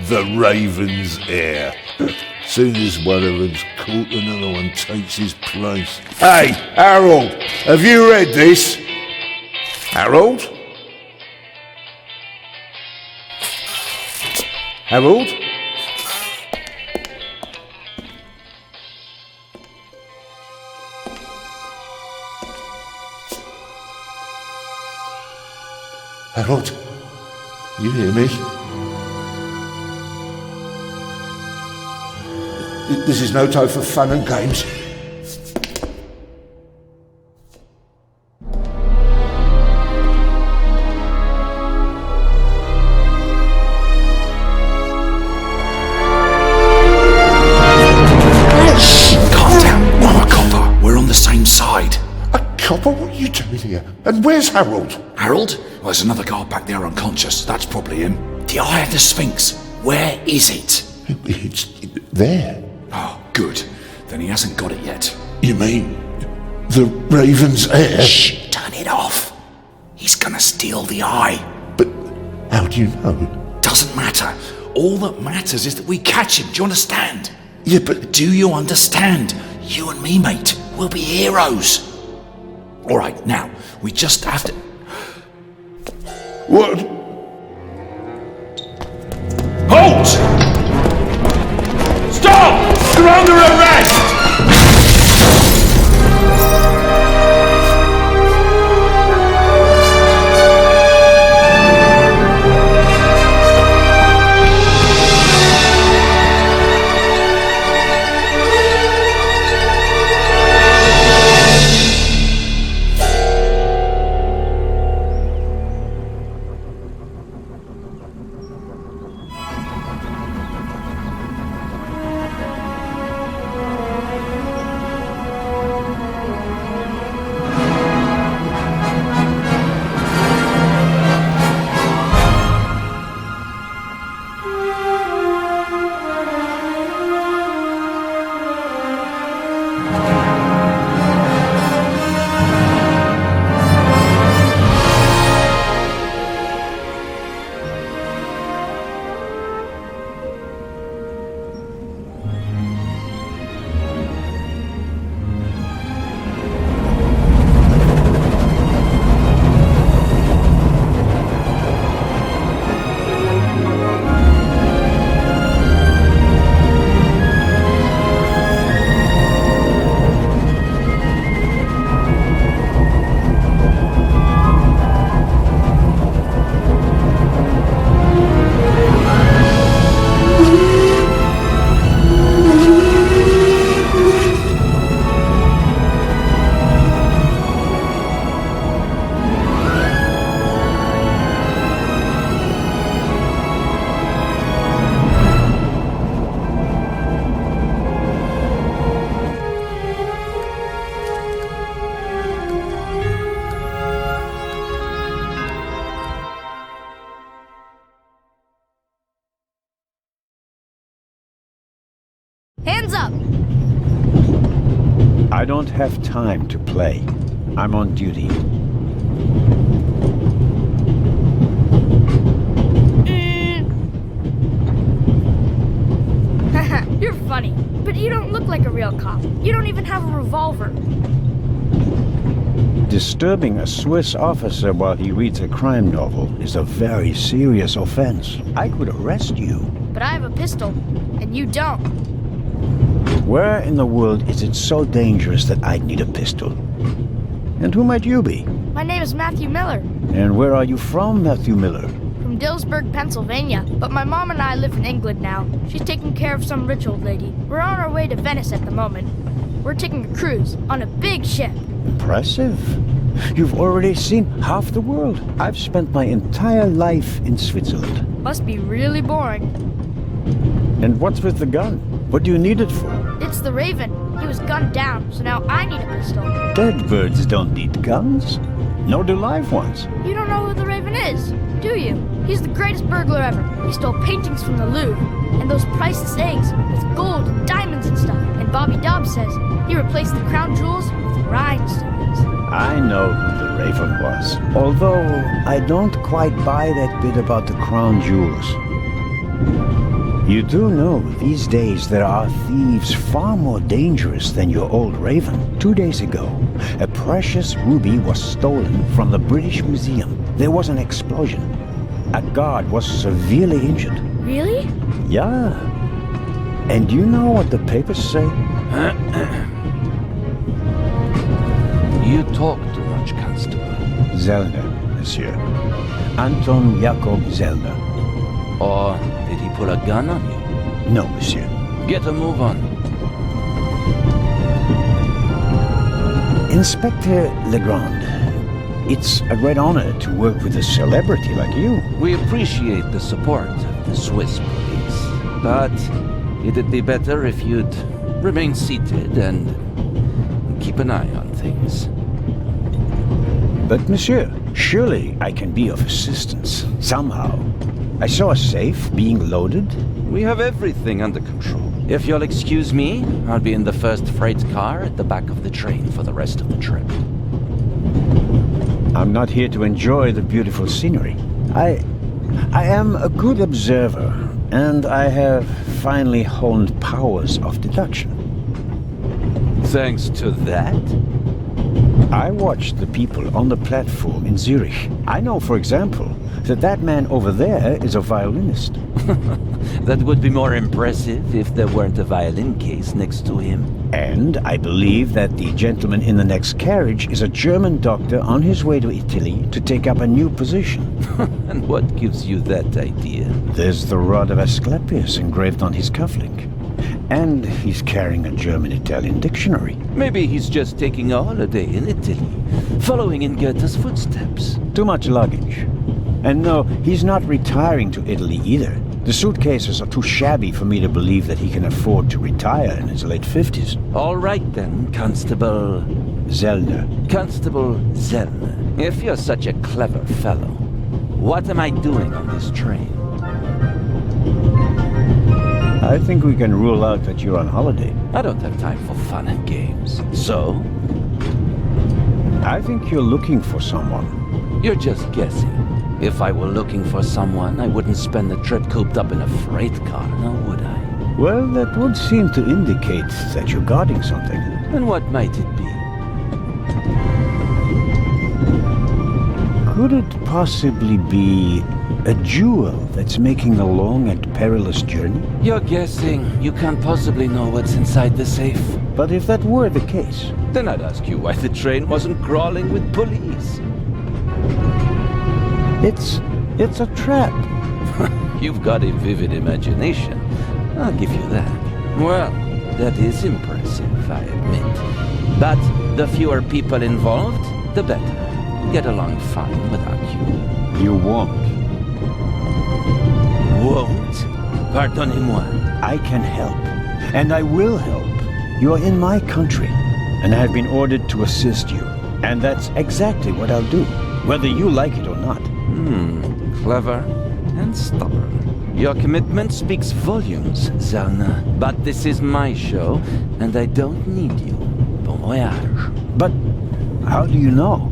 The Raven's heir. Soon as one of them's caught, another one takes his place. Hey, Harold, have you read this? Harold? Harold? Harold? You hear me? This is no time for fun and games. Shh! Calm down. I'm a copper. We're on the same side. A copper? What are you doing here? And where's Harold? Harold? Well, there's another guard back there unconscious. That's probably him. The Eye of the Sphinx. Where is it? It's there. Oh, good. Then he hasn't got it yet. You mean the Raven's heir? Shh! Turn it off. He's gonna steal the eye. But how do you know? Doesn't matter. All that matters is that we catch him. Do you understand? Yeah, but Do you understand? You and me, mate. We'll be heroes. All right, now, we just have to... what? Halt! Stop! You're under arrest! Hands up! I don't have time to play. I'm on duty. real cop. You don't even have a revolver. Disturbing a Swiss officer while he reads a crime novel is a very serious offense. I could arrest you. But I have a pistol, and you don't. Where in the world is it so dangerous that I'd need a pistol? And who might you be? My name is Matthew Miller, And where are you from, Matthew Miller? from Dillsburg, Pennsylvania. But my mom and I live in England now. She's taking care of some rich old lady. We're on our way to Venice at the moment. We're taking a cruise on a big ship. Impressive. You've already seen half the world. I've spent my entire life in Switzerland. Must be really boring. And what's with the gun? What do you need it for? It's the Raven. He was gunned down, so now I need a pistol. Dead birds don't need guns. Nor do live ones. You don't know who the Raven is, do you? He's the greatest burglar ever. He stole paintings from the Louvre, and those priceless eggs with gold and diamonds and stuff. And Bobby Dobbs says he replaced the crown jewels with rhinestones. I know who the Raven was. Although I don't quite buy that bit about the crown jewels. You do know these days there are thieves far more dangerous than your old Raven. 2 days ago, a precious ruby was stolen from the British Museum. There was an explosion. A guard was severely injured. Really? Yeah. And you know what the papers say? You talk too much, Constable. Zellner, monsieur. Anton Jakob Zellner. Or did he pull a gun on you? No, monsieur. Get a move on. Inspector Legrand, it's a great honor to work with a celebrity like you. We appreciate the support of the Swiss police, but it'd be better if you'd remain seated and keep an eye on things. But monsieur, surely I can be of assistance, somehow. I saw a safe being loaded. We have everything under control. If you'll excuse me, I'll be in the first freight car at the back of the train for the rest of the trip. I'm not here to enjoy the beautiful scenery. I am a good observer, and I have finally honed powers of deduction. Thanks to that? I watched the people on the platform in Zurich. I know, for example, that man over there is a violinist. That would be more impressive if there weren't a violin case next to him. And I believe that the gentleman in the next carriage is a German doctor on his way to Italy to take up a new position. And what gives you that idea? There's the rod of Asclepius engraved on his cufflink. And he's carrying a German-Italian dictionary. Maybe he's just taking a holiday in Italy, following in Goethe's footsteps. Too much luggage. And no, he's not retiring to Italy either. The suitcases are too shabby for me to believe that he can afford to retire in his late 50s. All right then, Constable Zellner. Constable Zellner. If you're such a clever fellow, what am I doing on this train? I think we can rule out that you're on holiday. I don't have time for fun and games. So? I think you're looking for someone. You're just guessing. If I were looking for someone, I wouldn't spend the trip cooped up in a freight car, now would I? Well, that would seem to indicate that you're guarding something. And what might it be? Could it possibly be a jewel that's making a long and perilous journey? You're guessing. You can't possibly know what's inside the safe. But if that were the case... Then I'd ask you why the train wasn't crawling with police. It's a trap. You've got a vivid imagination. I'll give you that. Well, that is impressive, I admit. But the fewer people involved, the better. Get along fine without you. You won't. Won't? Pardonnez-moi. I can help. And I will help. You are in my country. And I have been ordered to assist you. And that's exactly what I'll do. Whether you like it or not. Clever and stubborn. Your commitment speaks volumes, Zellner. But this is my show, and I don't need you. Bon voyage. But how do you know?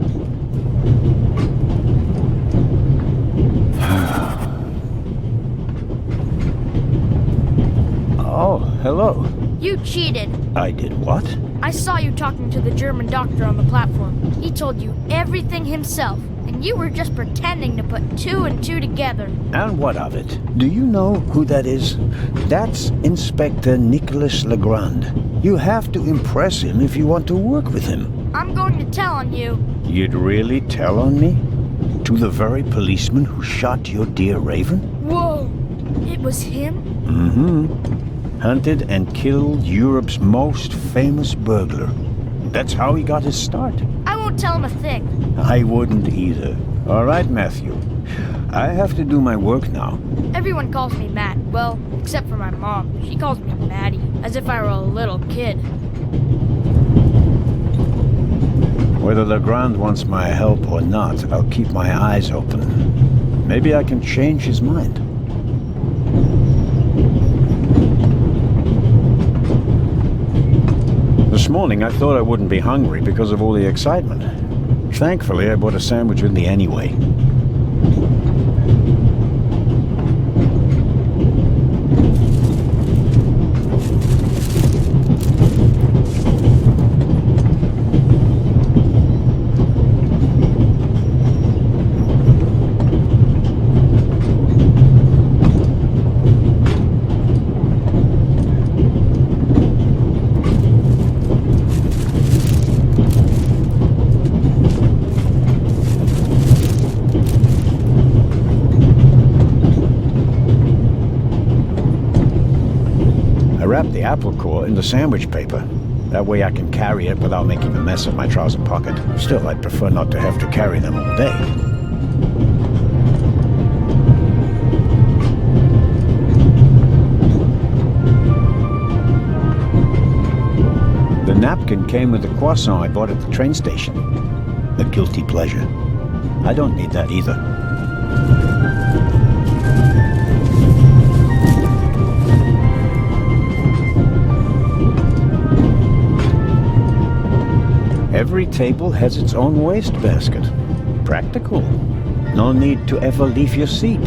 Oh, hello. You cheated. I did what? I saw you talking to the German doctor on the platform. He told you everything himself, and you were just pretending to put two and two together. And what of it? Do you know who that is? That's Inspector Nicholas Legrand. You have to impress him if you want to work with him. I'm going to tell on you. You'd really tell on me? To the very policeman who shot your dear Raven? Whoa! It was him? Mm-hmm. Hunted and killed Europe's most famous burglar. That's how he got his start. I won't tell him a thing. I wouldn't either. All right, Matthew. I have to do my work now. Everyone calls me Matt. Well, except for my mom. She calls me Maddie, as if I were a little kid. Whether Legrand wants my help or not, I'll keep my eyes open. Maybe I can change his mind. This morning, I thought I wouldn't be hungry because of all the excitement. Thankfully, I bought a sandwich with me anyway. Wrap the apple core in the sandwich paper. That way I can carry it without making a mess of my trouser pocket. Still, I'd prefer not to have to carry them all day. The napkin came with the croissant I bought at the train station. A guilty pleasure. I don't need that either. Every table has its own wastebasket. Practical. No need to ever leave your seat.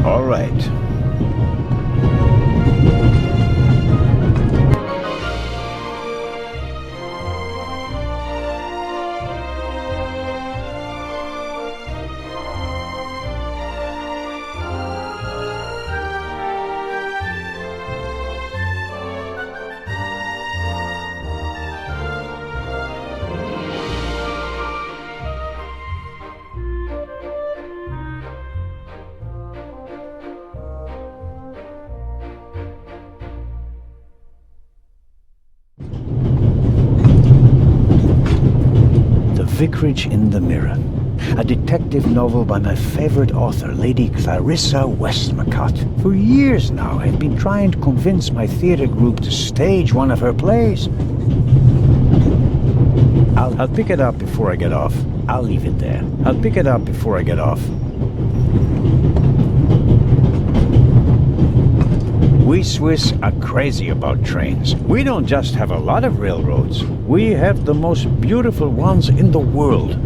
All right. Vicarage in the Mirror, a detective novel by my favorite author, Lady Clarissa Westmacott. For years now, I've been trying to convince my theater group to stage one of her plays. I'll pick it up before I get off. I'll leave it there. I'll pick it up before I get off. We Swiss are crazy about trains. We don't just have a lot of railroads. We have the most beautiful ones in the world.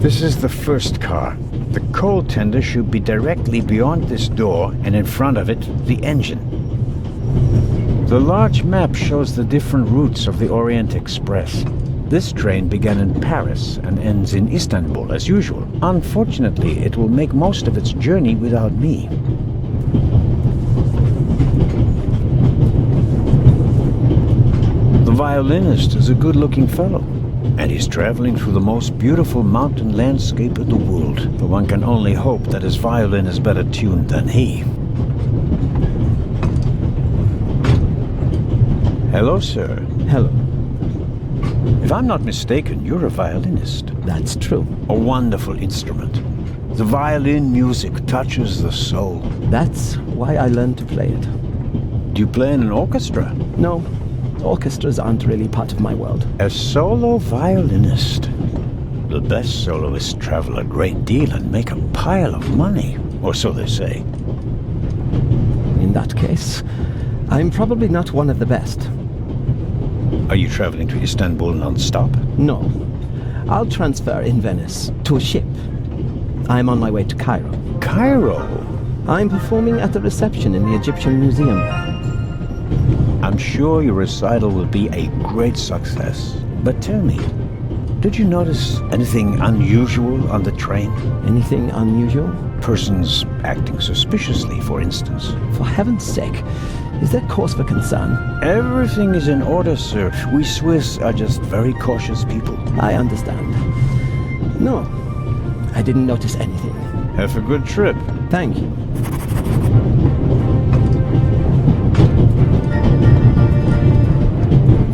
This is the first car. The coal tender should be directly beyond this door, and in front of it, the engine. The large map shows the different routes of the Orient Express. This train began in Paris and ends in Istanbul, as usual. Unfortunately, it will make most of its journey without me. The violinist is a good-looking fellow, and he's traveling through the most beautiful mountain landscape in the world. But one can only hope that his violin is better tuned than he. Hello, sir. Hello. If I'm not mistaken, you're a violinist. That's true. A wonderful instrument. The violin music touches the soul. That's why I learned to play it. Do you play in an orchestra? No, orchestras aren't really part of my world. A solo violinist. The best soloists travel a great deal and make a pile of money, or so they say. In that case, I'm probably not one of the best. Are you traveling to Istanbul non-stop? No. I'll transfer in Venice to a ship. I'm on my way to Cairo. Cairo? I'm performing at the reception in the Egyptian Museum. I'm sure your recital will be a great success. But tell me, did you notice anything unusual on the train? Anything unusual? Persons acting suspiciously, for instance. For heaven's sake, is there cause for concern? Everything is in order, sir. We Swiss are just very cautious people. I understand. No, I didn't notice anything. Have a good trip. Thank you.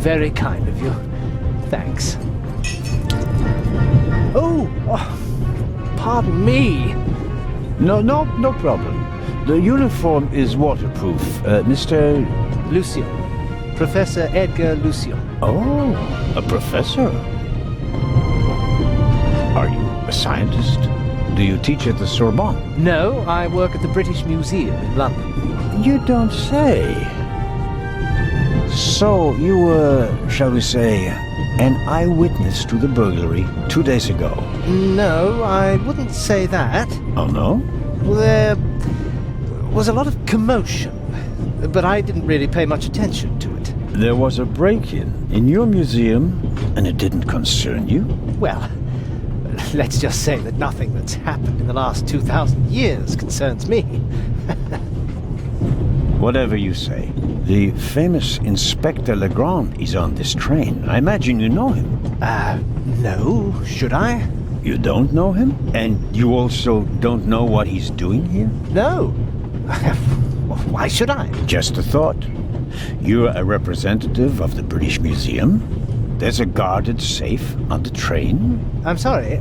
Very kind of you. Thanks. Pardon me. No problem. The uniform is waterproof. Mr. Lucio. Professor Edgar Lucio. Oh, a professor. Are you a scientist? Do you teach at the Sorbonne? No, I work at the British Museum in London. You don't say. So, you were, shall we say, an eyewitness to the burglary 2 days ago? No, I wouldn't say that. Oh, no? There was a lot of commotion, but I didn't really pay much attention to it. There was a break-in in your museum, and it didn't concern you? Well, let's just say that nothing that's happened in the last 2,000 years concerns me. Whatever you say. The famous Inspector Legrand is on this train. I imagine you know him. No, should I? You don't know him? And you also don't know what he's doing here? No. Why should I? Just a thought. You're a representative of the British Museum. There's a guarded safe on the train. I'm sorry.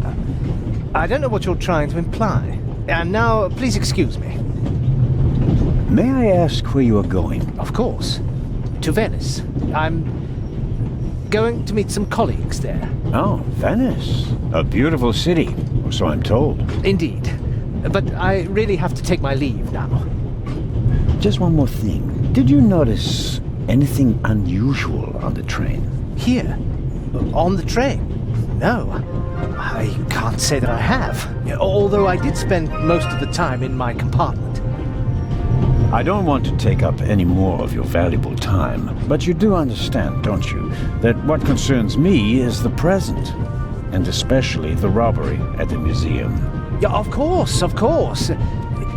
I don't know what you're trying to imply. And now, please excuse me. May I ask where you are going? Of course. To Venice. I'm going to meet some colleagues there. Oh, Venice. A beautiful city, or so I'm told. Indeed. But I really have to take my leave now. Just one more thing. Did you notice anything unusual on the train? Here? On the train? No. I can't say that I have. Although I did spend most of the time in my compartment. I don't want to take up any more of your valuable time, but you do understand, don't you, that what concerns me is the present, and especially the robbery at the museum. Yeah, of course, of course.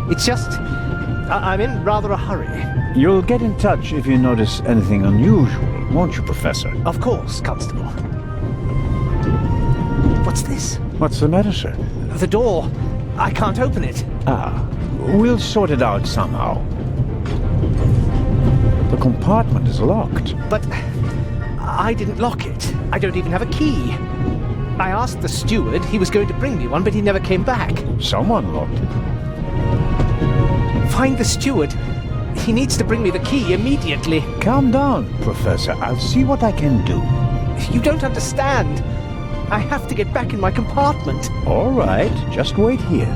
It's just, I'm in rather a hurry. You'll get in touch if you notice anything unusual, won't you, Professor? Of course, Constable. What's this? What's the matter, sir? The door. I can't open it. Ah, we'll sort it out somehow. The compartment is locked. But I didn't lock it. I don't even have a key. I asked the steward. He was going to bring me one, but he never came back. Someone locked it. Find the steward. He needs to bring me the key immediately. Calm down, Professor. I'll see what I can do. You don't understand. I have to get back in my compartment. All right, just wait here.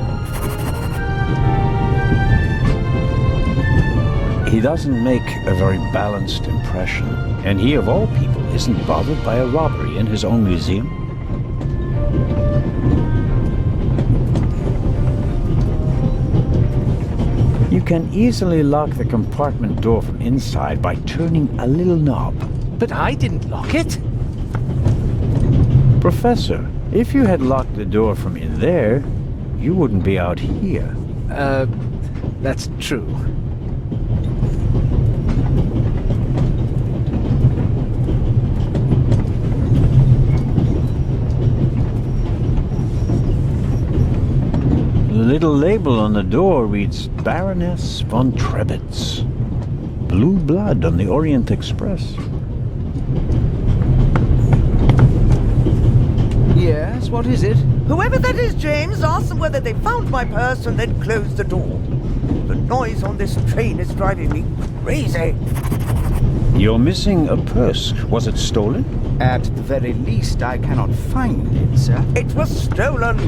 He doesn't make a very balanced impression, and he, of all people, isn't bothered by a robbery in his own museum. You can easily lock the compartment door from inside by turning a little knob. But I didn't lock it. Professor, if you had locked the door from in there, you wouldn't be out here. That's true. The little label on the door reads Baroness von Trebitz. Blue blood on the Orient Express. Yes, what is it? Whoever that is, James, ask them whether they found my purse and then closed the door. The noise on this train is driving me crazy. You're missing a purse. Was it stolen? At the very least, I cannot find it, sir. It was stolen.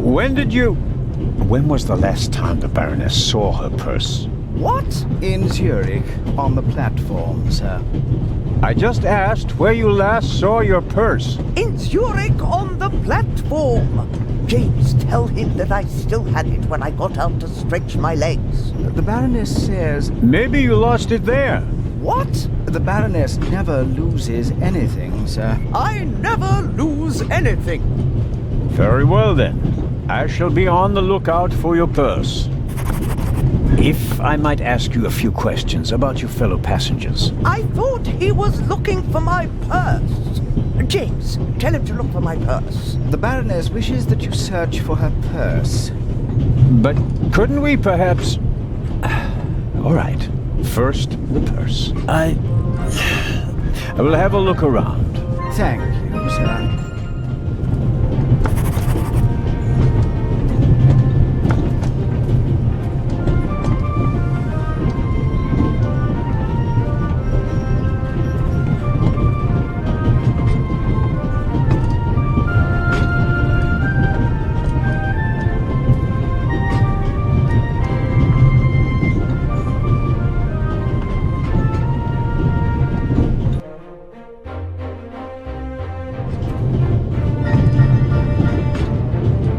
When was the last time the Baroness saw her purse? What? In Zurich, on the platform, sir. I just asked where you last saw your purse. In Zurich on the platform. James, tell him that I still had it when I got out to stretch my legs. The Baroness says... Maybe you lost it there. What? The Baroness never loses anything, sir. I never lose anything. Very well, then. I shall be on the lookout for your purse. If I might ask you a few questions about your fellow passengers. I thought he was looking for my purse. James, tell him to look for my purse. The Baroness wishes that you search for her purse. But couldn't we perhaps... All right. First, the purse. I will have a look around. Thank you, sir.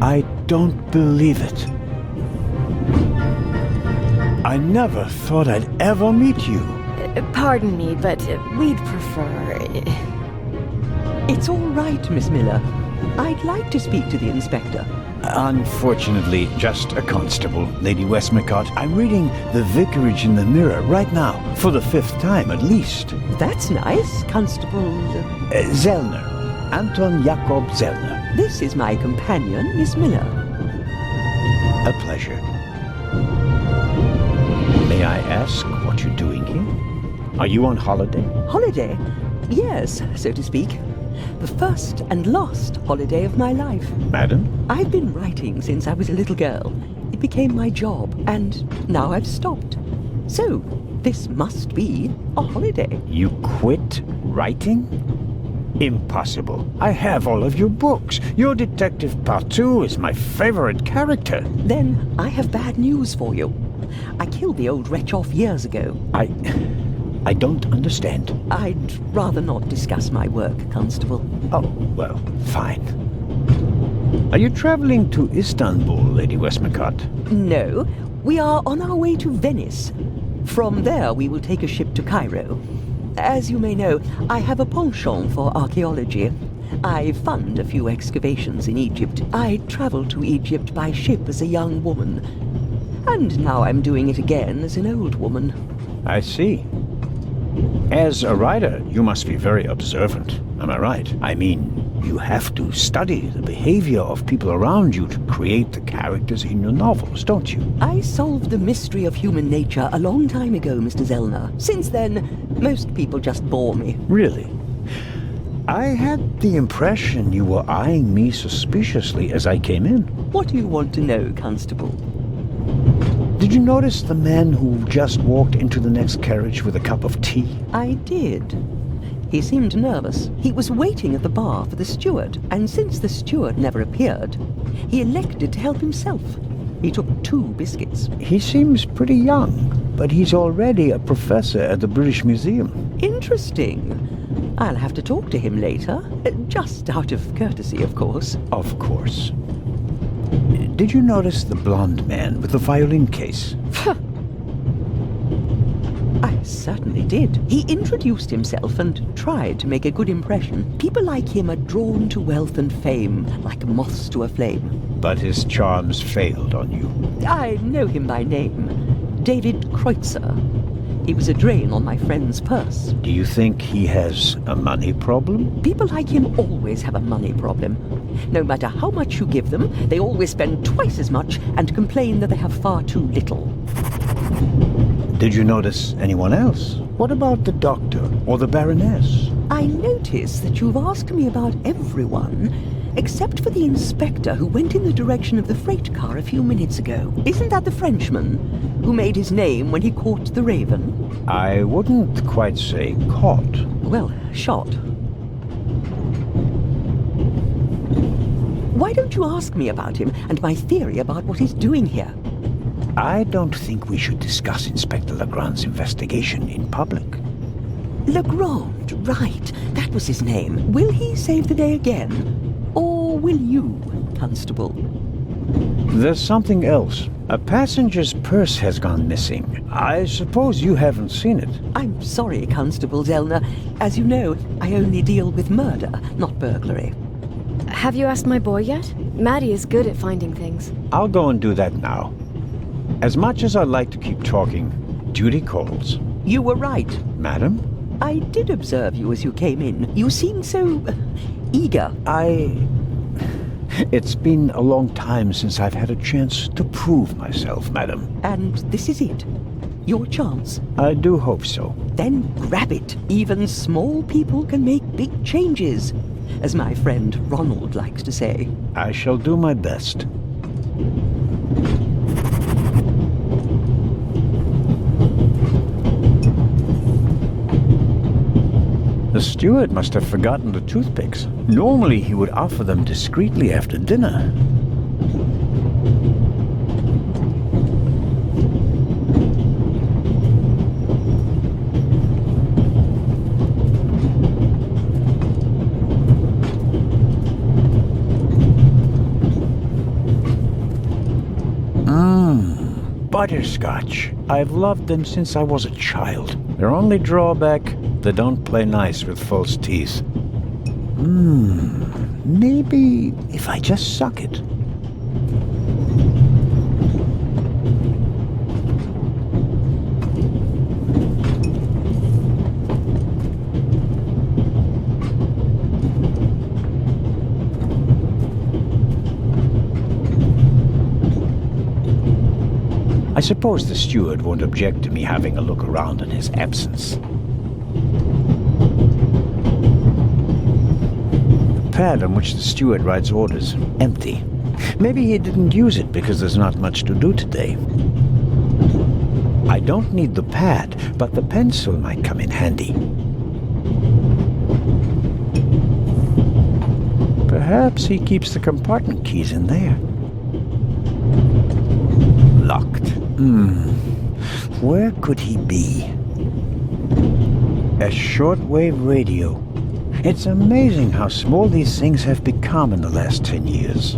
I don't believe it. I never thought I'd ever meet you. Pardon me, but we'd prefer... It's all right, Miss Miller. I'd like to speak to the inspector. Unfortunately, just a constable, Lady Westmacott. I'm reading The Vicarage in the Mirror right now, for the 5th time at least. That's nice, Constable... Zellner. Anton Jakob Zellner. This is my companion, Miss Miller. A pleasure. May I ask what you're doing here? Are you on holiday? Holiday? Yes, so to speak. The first and last holiday of my life. Madam? I've been writing since I was a little girl. It became my job, and now I've stopped. So, this must be a holiday. You quit writing? Impossible. I have all of your books. Your Detective Partout is my favorite character. Then I have bad news for you. I killed the old wretch off years ago. I don't understand. I'd rather not discuss my work, Constable. Oh, well, fine. Are you traveling to Istanbul, Lady Westmacott? No, we are on our way to Venice. From there we will take a ship to Cairo. As you may know, I have a penchant for archaeology. I fund a few excavations in Egypt. I traveled to Egypt by ship as a young woman. And now I'm doing it again as an old woman. I see. As a writer, you must be very observant. Am I right? I mean, you have to study the behavior of people around you to create the characters in your novels, don't you? I solved the mystery of human nature a long time ago, Mr. Zellner. Since then, most people just bore me. Really? I had the impression you were eyeing me suspiciously as I came in. What do you want to know, Constable? Did you notice the man who just walked into the next carriage with a cup of tea? I did. He seemed nervous. He was waiting at the bar for the steward, and since the steward never appeared, he elected to help himself. He took 2 biscuits. He seems pretty young, but he's already a professor at the British Museum. Interesting. I'll have to talk to him later. Just out of courtesy, of course. Of course. Did you notice the blonde man with the violin case? I certainly did. He introduced himself and tried to make a good impression. People like him are drawn to wealth and fame, like moths to a flame. But his charms failed on you. I know him by name. David Kreutzer. He was a drain on my friend's purse. Do you think he has a money problem? People like him always have a money problem. No matter how much you give them, they always spend twice as much and complain that they have far too little. Did you notice anyone else? What about the doctor or the Baroness? I notice that you've asked me about everyone, except for the inspector who went in the direction of the freight car a few minutes ago. Isn't that the Frenchman who made his name when he caught the Raven? I wouldn't quite say caught. Well, shot. Why don't you ask me about him and my theory about what he's doing here? I don't think we should discuss Inspector Legrand's investigation in public. Legrand, right. That was his name. Will he save the day again? Or will you, Constable? There's something else. A passenger's purse has gone missing. I suppose you haven't seen it. I'm sorry, Constable Zellner. As you know, I only deal with murder, not burglary. Have you asked my boy yet? Maddie is good at finding things. I'll go and do that now. As much as I'd like to keep talking, duty calls. You were right. Madam? I did observe you as you came in. You seemed so eager. It's been a long time since I've had a chance to prove myself, madam. And this is it. Your chance. I do hope so. Then grab it. Even small people can make big changes, as my friend Ronald likes to say. I shall do my best. The steward must have forgotten the toothpicks. Normally he would offer them discreetly after dinner. Butterscotch. I've loved them since I was a child. Their only drawback, they don't play nice with false teeth. Maybe if I just suck it. I suppose the steward won't object to me having a look around in his absence. The pad on which the steward writes orders, empty. Maybe he didn't use it because there's not much to do today. I don't need the pad, but the pencil might come in handy. Perhaps he keeps the compartment keys in there. Locked. Where could he be? A shortwave radio. It's amazing how small these things have become in the last 10 years.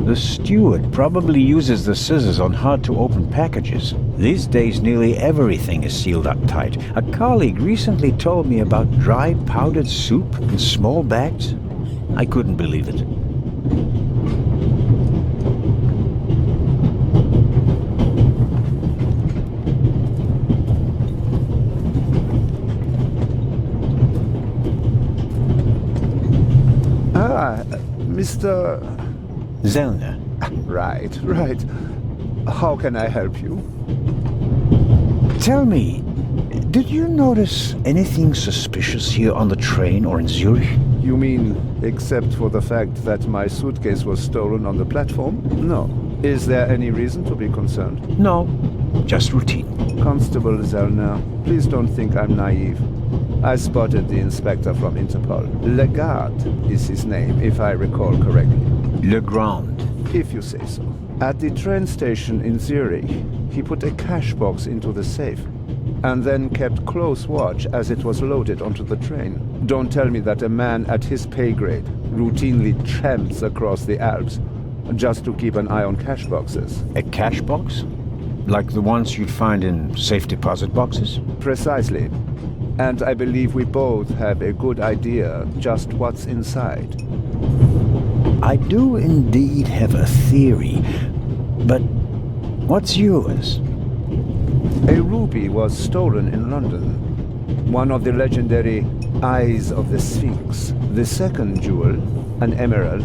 The steward probably uses the scissors on hard-to-open packages. These days, nearly everything is sealed up tight. A colleague recently told me about dry powdered soup in small bags. I couldn't believe it. Mr. Zellner. Right. How can I help you? Tell me, did you notice anything suspicious here on the train or in Zurich? You mean, except for the fact that my suitcase was stolen on the platform? No. Is there any reason to be concerned? No, just routine. Constable Zellner, please don't think I'm naive. I spotted the inspector from Interpol. Legarde is his name, if I recall correctly. Legrand. If you say so. At the train station in Zurich, he put a cash box into the safe, and then kept close watch as it was loaded onto the train. Don't tell me that a man at his pay grade routinely tramps across the Alps just to keep an eye on cash boxes. A cash box? Like the ones you'd find in safe deposit boxes? Precisely. And I believe we both have a good idea just what's inside. I do indeed have a theory, but what's yours? A ruby was stolen in London. One of the legendary Eyes of the Sphinx. The second jewel, an emerald,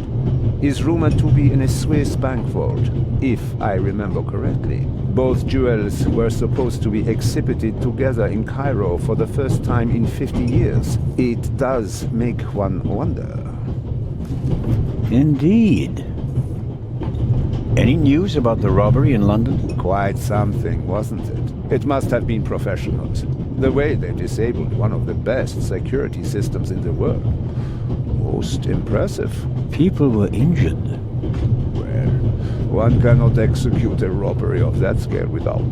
is rumored to be in a Swiss bank vault, if I remember correctly. Both jewels were supposed to be exhibited together in Cairo for the first time in 50 years. It does make one wonder. Indeed. Any news about the robbery in London? Quite something, wasn't it? It must have been professionals. The way they disabled one of the best security systems in the world. Most impressive. People were injured. Well, one cannot execute a robbery of that scale without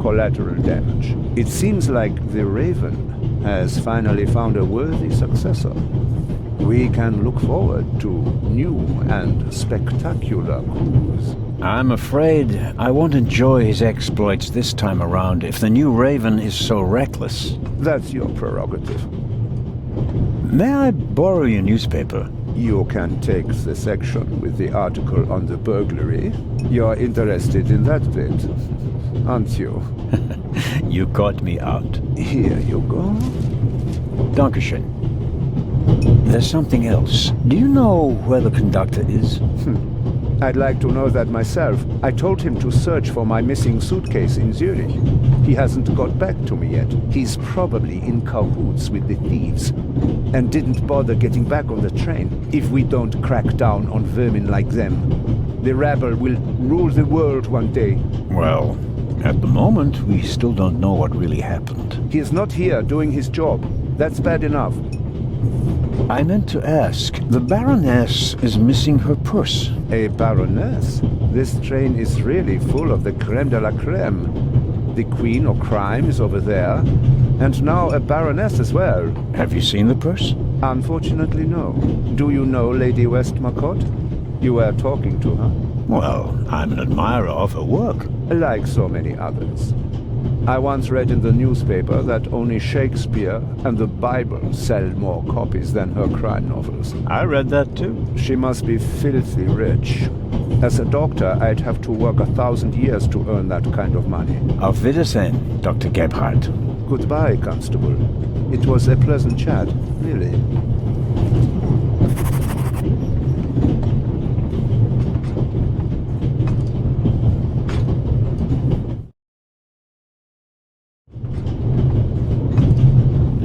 collateral damage. It seems like the Raven has finally found a worthy successor. We can look forward to new and spectacular coups. I'm afraid I won't enjoy his exploits this time around if the new Raven is so reckless. That's your prerogative. May I borrow your newspaper? You can take the section with the article on the burglary. You're interested in that bit, aren't you? You caught me out. Here you go. Dankeschön. There's something else. Do you know where the conductor is? I'd like to know that myself. I told him to search for my missing suitcase in Zurich. He hasn't got back to me yet. He's probably in cahoots with the thieves and didn't bother getting back on the train. If we don't crack down on vermin like them, the rabble will rule the world one day. Well, at the moment, we still don't know what really happened. He is not here doing his job. That's bad enough. I meant to ask, the Baroness is missing her purse. A Baroness? This train is really full of the creme de la creme. The Queen of Crime is over there, and now a Baroness as well. Have you seen the purse? Unfortunately, no. Do you know Lady Westmacott? You were talking to her? Well, I'm an admirer of her work. Like so many others. I once read in the newspaper that only Shakespeare and the Bible sell more copies than her crime novels. I read that too. She must be filthy rich. As a doctor, I'd have to work 1,000 years to earn that kind of money. Auf Wiedersehen, Dr. Gebhardt. Goodbye, Constable. It was a pleasant chat, really.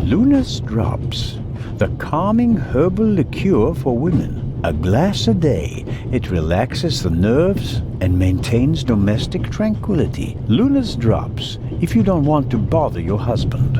Luna's Drops, the calming herbal liqueur for women. A glass a day. It relaxes the nerves and maintains domestic tranquility. Luna's Drops, if you don't want to bother your husband.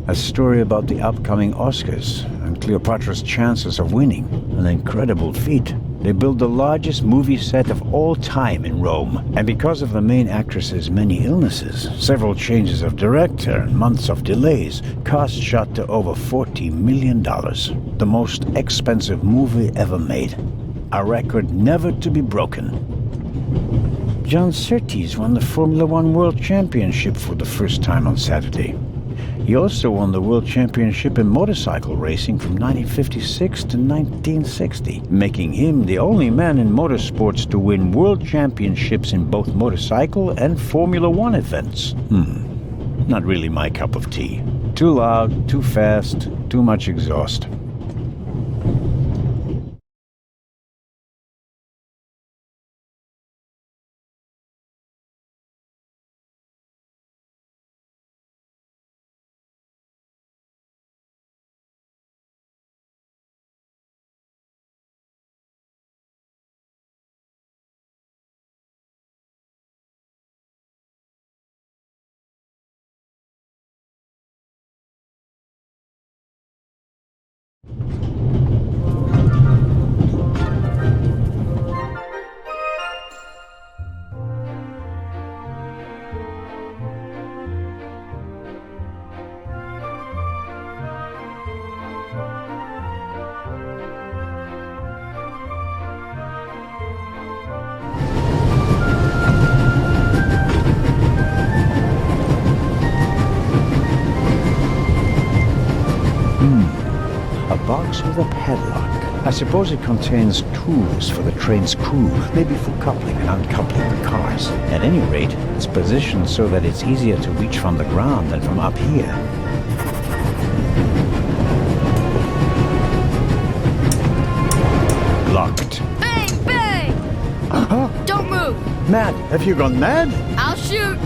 A story about the upcoming Oscars and Cleopatra's chances of winning. An incredible feat. They built the largest movie set of all time in Rome, and because of the main actress's many illnesses, several changes of director, and months of delays, cost shot to over $40 million. The most expensive movie ever made. A record never to be broken. John Surtees won the Formula One World Championship for the first time on Saturday. He also won the World Championship in motorcycle racing from 1956 to 1960, making him the only man in motorsports to win world championships in both motorcycle and Formula One events. Not really my cup of tea. Too loud, too fast, too much exhaust. Box with a padlock. I suppose it contains tools for the train's crew, maybe for coupling and uncoupling the cars. At any rate, it's positioned so that it's easier to reach from the ground than from up here. Locked. Bang, bang! Don't move! Mad, have you gone mad? I'll shoot!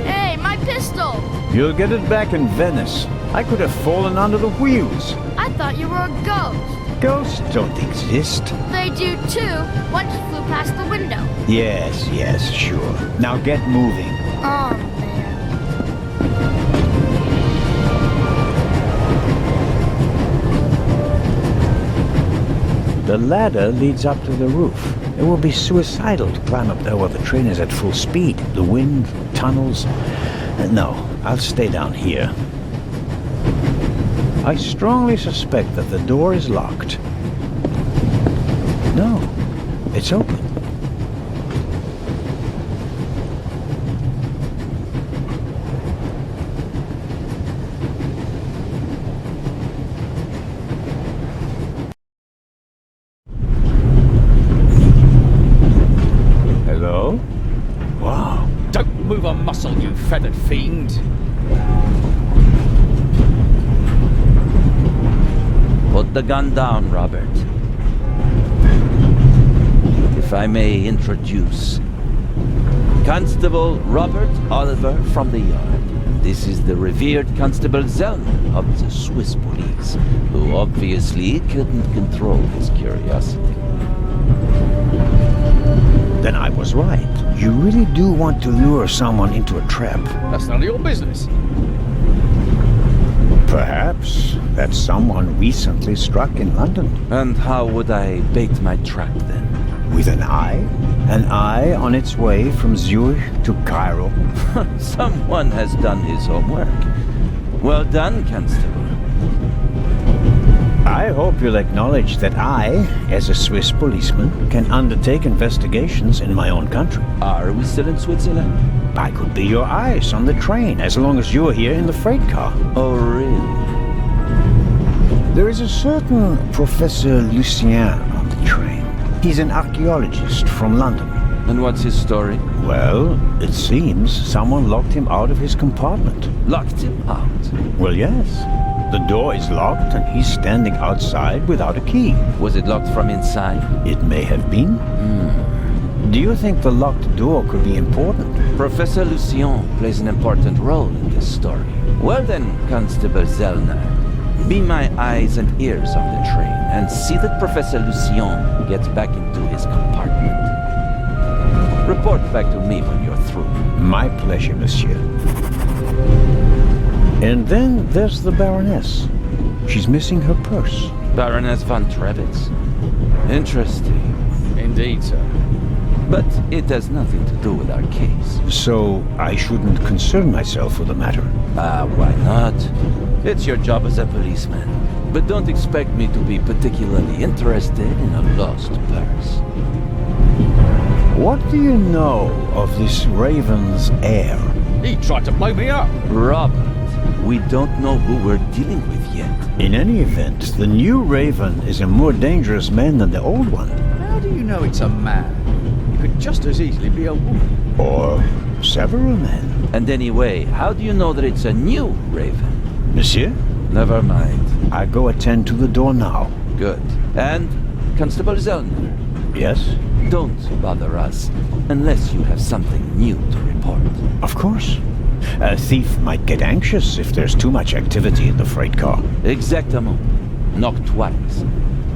Hey, my pistol! You'll get it back in Venice. I could have fallen under the wheels. I thought you were a ghost. Ghosts don't exist. They they do too. One just flew past the window. Yes, sure. Now get moving. Oh, man. The ladder leads up to the roof. It will be suicidal to climb up there while the train is at full speed. The wind, tunnels... No, I'll stay down here. I strongly suspect that the door is locked. No, it's open. Hello? Wow. Don't move a muscle, you feathered fiend. Put the gun down, Robert. If I may introduce Constable Robert Oliver from the Yard. This is the revered Constable Zellner of the Swiss police, who obviously couldn't control his curiosity. Then I was right. You really do want to lure someone into a trap. That's none of your business. Perhaps that someone recently struck in London. And how would I bait my trap then? With an eye? An eye on its way from Zurich to Cairo? Someone has done his homework. Well done, Constable. I hope you'll acknowledge that I, as a Swiss policeman, can undertake investigations in my own country. Are we still in Switzerland? I could be your eyes on the train as long as you're here in the freight car. Oh, really? There is a certain Professor Lucien on the train. He's an archaeologist from London. And what's his story? Well, it seems someone locked him out of his compartment. Locked him out? Well, yes. The door is locked and he's standing outside without a key. Was it locked from inside? It may have been. Do you think the locked door could be important? Professor Lucien plays an important role in this story. Well then, Constable Zellner, be my eyes and ears on the train and see that Professor Lucien gets back into his compartment. Report back to me when you're through. My pleasure, monsieur. And then there's the Baroness. She's missing her purse. Baroness von Trebitz. Interesting. Indeed, sir. But it has nothing to do with our case. So I shouldn't concern myself with the matter. Why not? It's your job as a policeman. But don't expect me to be particularly interested in a lost purse. What do you know of this Raven's heir? He tried to blow me up. Robert, we don't know who we're dealing with yet. In any event, the new Raven is a more dangerous man than the old one. How do you know it's a man? It could just as easily be a woman. Or several men. And anyway, how do you know that it's a new Raven? Monsieur? Never mind. I go attend to the door now. Good. And, Constable Zellner? Yes? Don't bother us unless you have something new to report. Of course. A thief might get anxious if there's too much activity in the freight car. Exactement. Knock twice.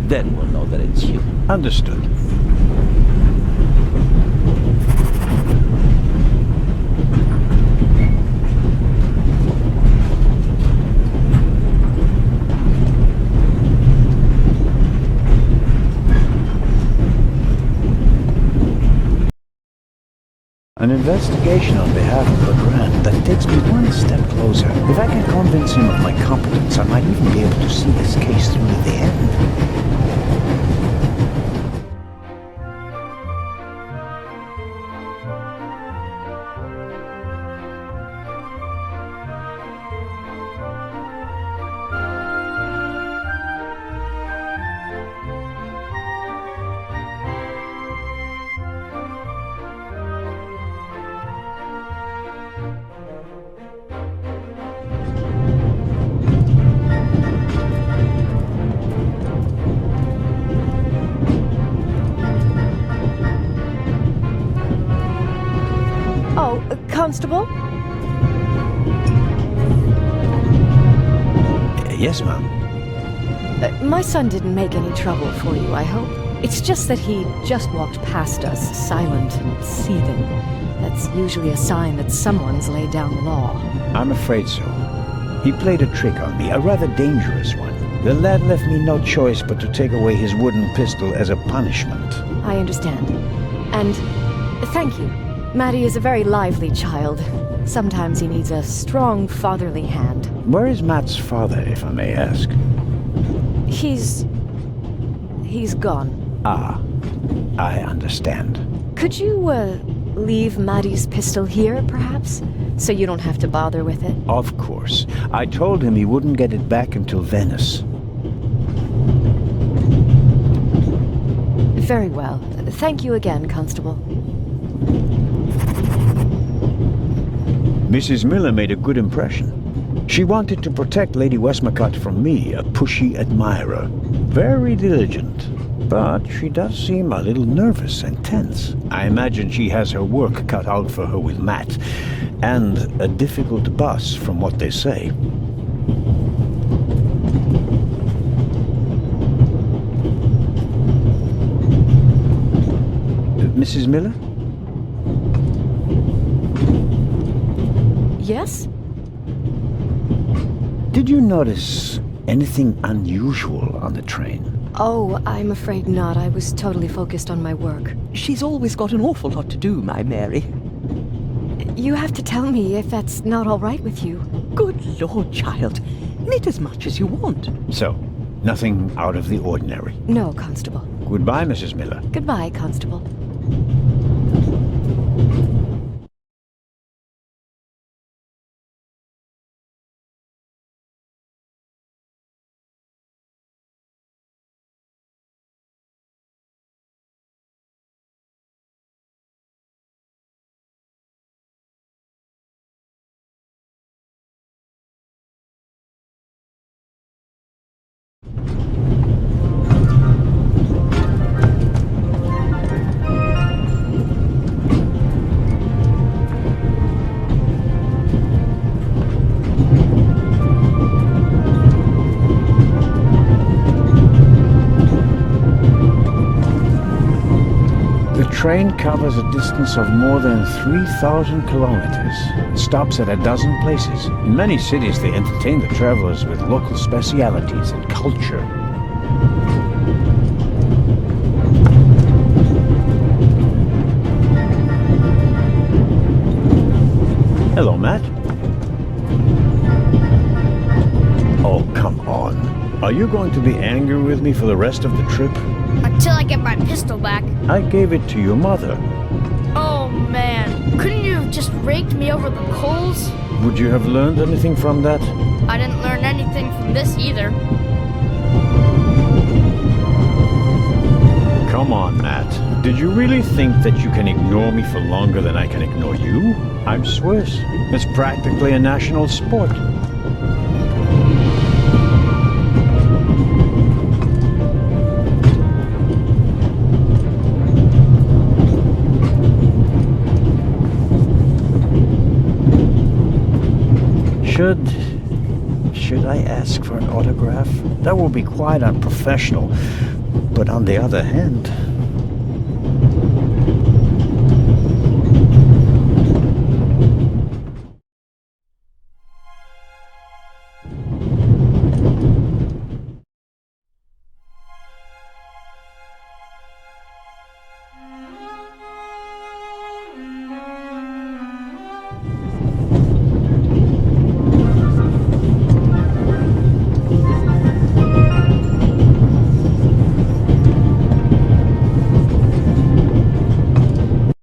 Then we'll know that it's you. Understood. An investigation on behalf of Legrand that takes me one step closer. If I can convince him of my competence, I might even be able to see this case through to the end. Constable? Yes, ma'am. My son didn't make any trouble for you, I hope. It's just that he just walked past us, silent and seething. That's usually a sign that someone's laid down the law. I'm afraid so. He played a trick on me, a rather dangerous one. The lad left me no choice but to take away his wooden pistol as a punishment. I understand. And thank you. Matty is a very lively child. Sometimes he needs a strong fatherly hand. Where is Matt's father, if I may ask? He's gone. Ah, I understand. Could you, leave Matty's pistol here, perhaps? So you don't have to bother with it? Of course. I told him he wouldn't get it back until Venice. Very well. Thank you again, Constable. Mrs. Miller made a good impression. She wanted to protect Lady Westmacott from me, a pushy admirer. Very diligent. But she does seem a little nervous and tense. I imagine she has her work cut out for her with Matt. And a difficult boss, from what they say. Mrs. Miller? Yes? Did you notice anything unusual on the train? Oh, I'm afraid not. I was totally focused on my work. She's always got an awful lot to do, my Mary. You have to tell me if that's not all right with you. Good Lord, child. Knit as much as you want. So, nothing out of the ordinary. No, Constable. Goodbye, Mrs. Miller. Goodbye, Constable. The train covers a distance of more than 3,000 kilometers. It stops at a dozen places. In many cities, they entertain the travelers with local specialities and culture. Hello, Matt. Oh, come on. Are you going to be angry with me for the rest of the trip? Until I get my pistol back. I gave it to your mother. Oh, man. Couldn't you have just raked me over the coals? Would you have learned anything from that? I didn't learn anything from this either. Come on, Matt. Did you really think that you can ignore me for longer than I can ignore you? I'm Swiss. It's practically a national sport. Should I ask for an autograph? That would be quite unprofessional. But on the other hand,